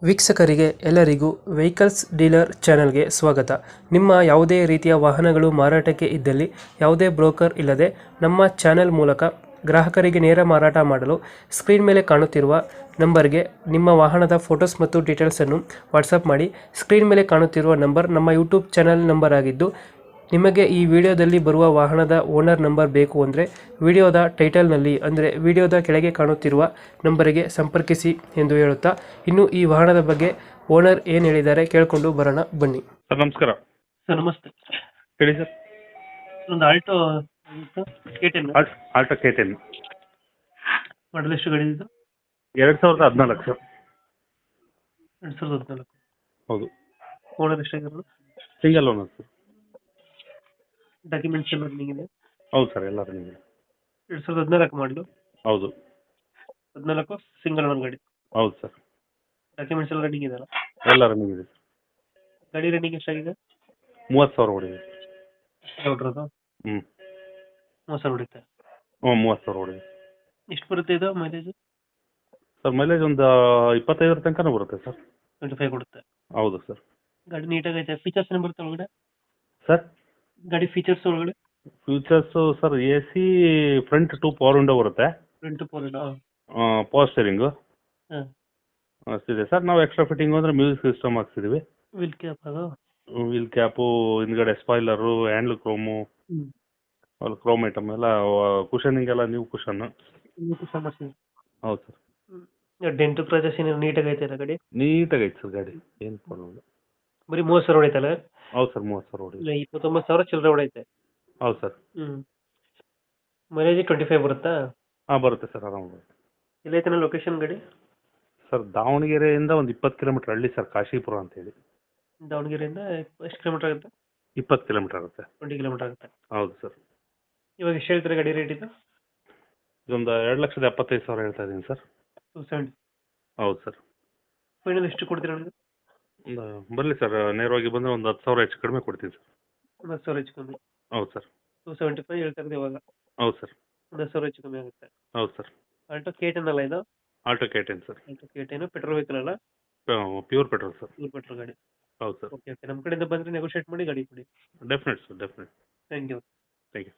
ವೀಕ್ಷಕರಿಗೆ ಎಲ್ಲರಿಗೂ vehicles dealer ಚಾನೆಲ್ಗೆ ಸ್ವಾಗತ. ನಿಮ್ಮ ಯಾವುದೇ ರೀತಿಯ ವಾಹನಗಳು ಮಾರಾಟಕ್ಕೆ ಇದ್ದಲ್ಲಿ ಯಾವುದೇ ಬ್ರೋಕರ್ ಇಲ್ಲದೆ ನಮ್ಮ ಚಾನೆಲ್ ಮೂಲಕ ಗ್ರಾಹಕರಿಗೆ ನೇರ ಮಾರಾಟ ಮಾಡಲು ಸ್ಕ್ರೀನ್ ಮೇಲೆ ಕಾಣುತ್ತಿರುವ ನಂಬರ್ಗೆ ನಿಮ್ಮ ವಾಹನದ ಫೋಟೋಸ್ ಮತ್ತು ಡೀಟೇಲ್ಸನ್ನು ವಾಟ್ಸಪ್ ಮಾಡಿ. ಸ್ಕ್ರೀನ್ ಮೇಲೆ ಕಾಣುತ್ತಿರುವ ನಂಬರ್ ನಮ್ಮ ಯೂಟ್ಯೂಬ್ ಚಾನೆಲ್ ನಂಬರ್ ಆಗಿದ್ದು, ನಿಮಗೆ ಈ ವಿಡಿಯೋದಲ್ಲಿ ಬರುವ ವಾಹನದ ಓನರ್ ನಂಬರ್ ಬೇಕು ಅಂದರೆ ವಿಡಿಯೋದ ಟೈಟಲ್ನಲ್ಲಿ ಅಂದರೆ ವಿಡಿಯೋದ ಕೆಳಗೆ ಕಾಣುತ್ತಿರುವ ನಂಬರಿಗೆ ಸಂಪರ್ಕಿಸಿ ಎಂದು ಹೇಳುತ್ತಾ, ಇನ್ನು ಈ ವಾಹನದ ಬಗ್ಗೆ ಓನರ್ ಏನು ಹೇಳಿದ್ದಾರೆ ಕೇಳಿಕೊಂಡು ಬರೋಣ ಬನ್ನಿ. ಸರ್ ನಮಸ್ಕಾರ. ಸರ್ ನಮಸ್ತೆ. ಹೇಳಿ ಸರ್. ಒಂದು ಆಲ್ಟೋ K10 ಆಲ್ಟೋ K10 ಮಾಡಲ್ ಎಷ್ಟು ಗಾಡಿ ಇದು? 2014 ಸರ್. 2014. ಹೌದು. ಓನರ್ ಎಷ್ಟಾಗಿರೋದು? Single owner sir. ಡಾಕ್ಯುಮೆಂಟ್ಸ್ ಎಲ್ಲ ರನ್ನಿಂಗ್ ಇದೆ? ಹೌದು ಸರ್, ಎಲ್ಲ ರನ್ನಿಂಗ್ ಇದೆ. 2014 ಮಾಡಲು? ಹೌದು. 14 ಸಿಂಗಲ್ ಓನರ್ ಗಾಡಿ? ಹೌದು ಸರ್. ಡಾಕ್ಯುಮೆಂಟ್ಸ್ ಎಲ್ಲ ರನ್ನಿಂಗ್ ಇದೆಯಲ್ಲ? ಎಲ್ಲ ರನ್ನಿಂಗ್ ಇದೆ ಸರ್. ಗಾಡಿ ರನ್ನಿಂಗ್ ಎಷ್ಟಾಗಿದೆ? 30,000 ಹೊಡಿದೆ. ಹೊಡ್ರದು? 30,000 ಹೊಡಿತೆ? 30,000 ಹೊಡಿದೆ. ಎಷ್ಟು ಬರುತ್ತೆ ಇದು ಮೈಲೇಜ್? ಸರ್ ಮೈಲೇಜ್ ಒಂದು 25 ತನಕನೂ ಬರುತ್ತೆ ಸರ್. 25 ಕೊಡುತ್ತೆ? ಹೌದು ಸರ್. ಗಾಡಿ ನೀಟಾಗೈತೆ. ಫೀಚರ್ಸ್ ಏನು ಬರುತ್ತೆ ಒಳಗಡೆ ಸರ್? ಗಾಡಿ ಫೀಚರ್ಸ್ ಒಳಗಡೆ? Features sir AC front 2 power window ಬರುತ್ತೆ. ಫ್ರಂಟ್ ಪವರ್ ಪವರ್ ಸ್ಟೇರಿಂಗು ಹಾಂ ಅಷ್ಟಿದೆ ಸರ್. ನಾವು ಎಕ್ಸ್ಟ್ರಾ ಫಿಟ್ಟಿಂಗ್ ಅಂದರೆ ಮ್ಯೂಸಿಕ್ ಸಿಸ್ಟಮ್ ಹಾಕ್ಸಿದ್ದೀವಿ. ವೀಲ್ ಕ್ಯಾಪ್ ಅದು? ವೀಲ್ ಕ್ಯಾಪು, ಹಿಂದ್ಗಡೆ ಸ್ಪಾಯ್ಲರು, ಹ್ಯಾಂಡ್ಲ್ ಕ್ರೋಮು, ಅಲ್ಲಿ ಕ್ರೋಮ್ ಐಟಮ್ ಎಲ್ಲ, ಕುಷನಿಂಗ್ ಎಲ್ಲ ನ್ಯೂ ಕುಷನ್. ಸಮಸ್ಯೆ? ಹೌದು ಸರ್. ಡೆಂಟು ಕ್ರಾಚಸ್ ಏನು ನೀಟಾಗೈತೆ ಇಲ್ಲ ಗಾಡಿ? ನೀಟಾಗೈತೆ ಸರ್ ಗಾಡಿ, ಏನು ಪ್ರಾಬ್ಲಮ್ ಇಲ್ಲ. ಬರೀ 30,000 ಹೊಡೈತಲ್ಲ? ಹೌದು ಸರ್, 30,000 ಹೊಡಿ. 29,000 ಚಿಲ್ಲರೆ ಹೊಡೈತೆ? ಹೌದು ಸರ್. ಮೈಲೇಜ್ 25 ಬರುತ್ತಾ? ಹಾಂ ಬರುತ್ತೆ ಸರ್, ಆರಾಮ ಬರುತ್ತೆ. ಎಲ್ಲೈತೆ ಲೊಕೇಶನ್ ಗಾಡಿ? ಸರ್ ದಾವಣಗೆರೆಯಿಂದ ಒಂದು 20 ಕಿಲೋಮೀಟರ್ ಹಳ್ಳಿ ಸರ್, ಕಾಶಿಪುರ ಅಂತೇಳಿ. ದಾವಣಗೆರೆಯಿಂದ ಎಷ್ಟು ಕಿಲೋಮೀಟರ್ ಆಗುತ್ತೆ? 20 ಕಿಲೋಮೀಟರ್ ಆಗುತ್ತೆ. 20 ಕಿಲೋಮೀಟರ್ ಆಗುತ್ತೆ. ಹೌದು ಸರ್. ಇವಾಗ ಎಷ್ಟು ಹೇಳ್ತಾರೆ ಗಾಡಿ ರೇಟ್ ಇದು? ಇದೊಂದು 2,75,000 ಹೇಳ್ತಾ ಇದ್ದೀನಿ ಸರ್. 270? ಹೌದು ಸರ್. ಫೈನಲ್ ಎಷ್ಟು ಕೊಡ್ತೀರಾ ನನಗೆ? ಬರಲಿ ಸರ್, ನೇರವಾಗಿ ಬಂದರೆ ಒಂದು 10,000 ಹೆಚ್ಚು ಕಡಿಮೆ ಕೊಡ್ತೀನಿ ಸರ್. 10,000 ಹೆಚ್ಚು ಕಮ್ಮಿ? ಹೌದು ಸರ್. 275 ಹೇಳ್ತಾ ಇರೋದು ಇವಾಗ? ಹೌದು ಸರ್. 10,000 ಹೆಚ್ಚು ಕಮ್ಮಿ ಆಗುತ್ತೆ? ಹೌದು ಸರ್. ಆಲ್ಟೋ K10 ಅಲ್ಲ ಇದು? Alto K10 sir. Alto K10 petrol vehicle ಅಲ್ಲ? Pure petrol sir. Pure petrol ಗಾಡಿ? ಹೌದು ಸರ್. ಓಕೆ ಓಕೆ, ನಮ್ಮ ಕಡೆಯಿಂದ ಬಂದರೆ ನೆಗೋಷಿಯೇಟ್ ಮಾಡಿ ಗಾಡಿ ಕೊಡಿ. Definite sir, definite. Thank you. Thank you.